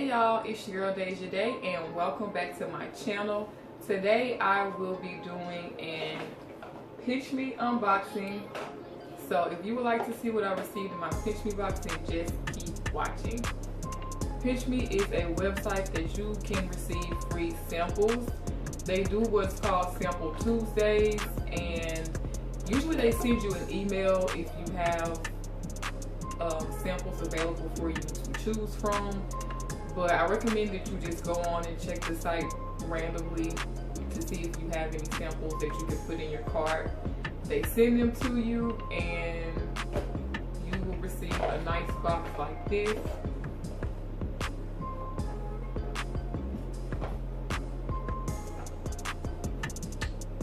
Hey y'all, it's your girl DajaDae and welcome back to my channel. Today I will be doing an Pinchme unboxing. So if you would like to see what I received in my Pinchme box, then just keep watching. Pinchme is a website that you can receive free samples. They do what's called Sample Tuesdays, and usually they send you an email if you have samples available for you to choose from. But I recommend that you just go on and check the site randomly to see if you have any samples that you can put in your cart. They send them to you and you will receive a nice box like this.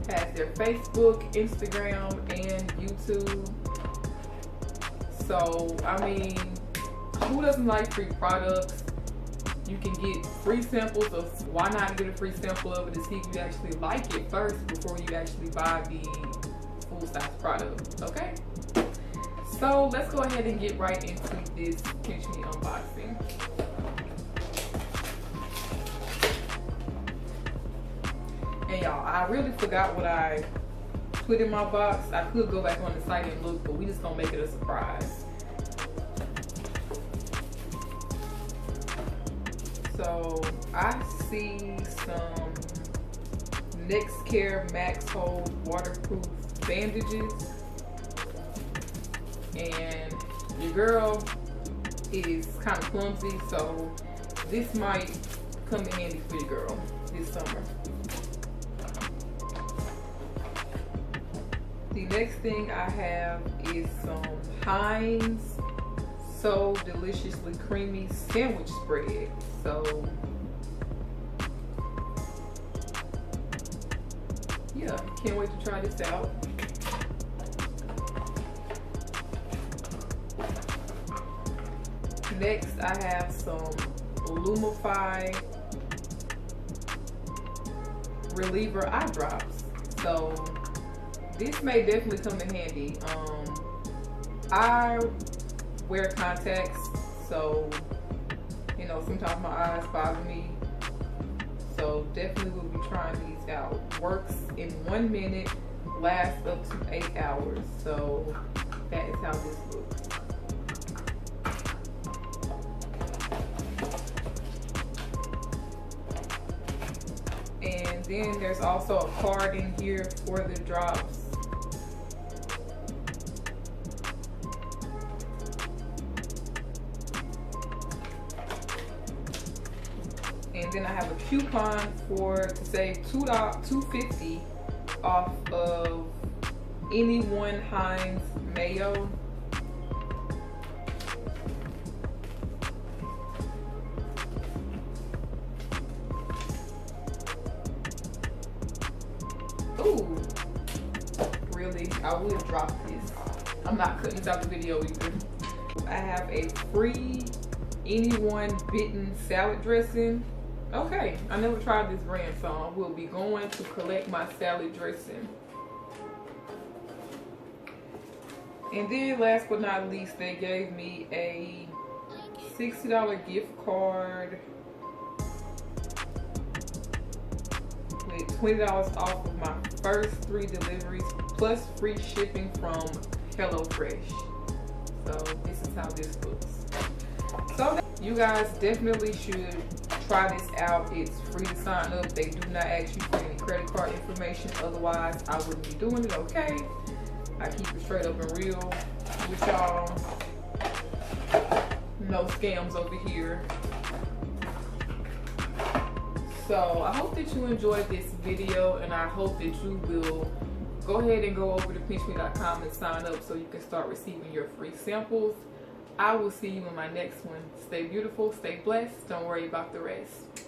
Has their Facebook, Instagram, and YouTube. So, I mean, who doesn't like free products? You can get free samples of, why not get a free sample of it to see if you actually like it first before you actually buy the full-size product, okay? So let's go ahead and get right into this Pinchme unboxing. And y'all, I really forgot what I put in my box. I could go back on the site and look, but we just gonna make it a surprise. So I see some Next Care Max Hold waterproof bandages, and your girl is kind of clumsy, so this might come in handy for your girl this summer. The next thing I have is some Heinz So Deliciously Creamy sandwich spread. So yeah, can't wait to try this out. Next I have some Lumify Reliever eye drops. So this may definitely come in handy. I wear contacts, so you know, sometimes my eyes bother me, so definitely will be trying these out. Works in 1 minute, lasts up to 8 hours, so that is how this looks. And then there's also a card in here for the drops. And then I have a coupon to save $2.50 off of any one Heinz mayo. Ooh, really? I would drop this. I'm not cutting this out the video either. I have a free anyone bitten salad dressing. Okay, I never tried this brand, so I will be going to collect my salad dressing. And then last but not least, they gave me a $60 gift card with $20 off of my first 3 deliveries plus free shipping from HelloFresh. So this is how this looks. So you guys definitely should try this out. It's free to sign up. They do not ask you for any credit card information, otherwise I wouldn't be doing it, okay? I keep it straight up and real with y'all. No scams over here. So I hope that you enjoyed this video, and I hope that you will go ahead and go over to pinchme.com and sign up so you can start receiving your free samples. I will see you in my next one. Stay beautiful, stay blessed, don't worry about the rest.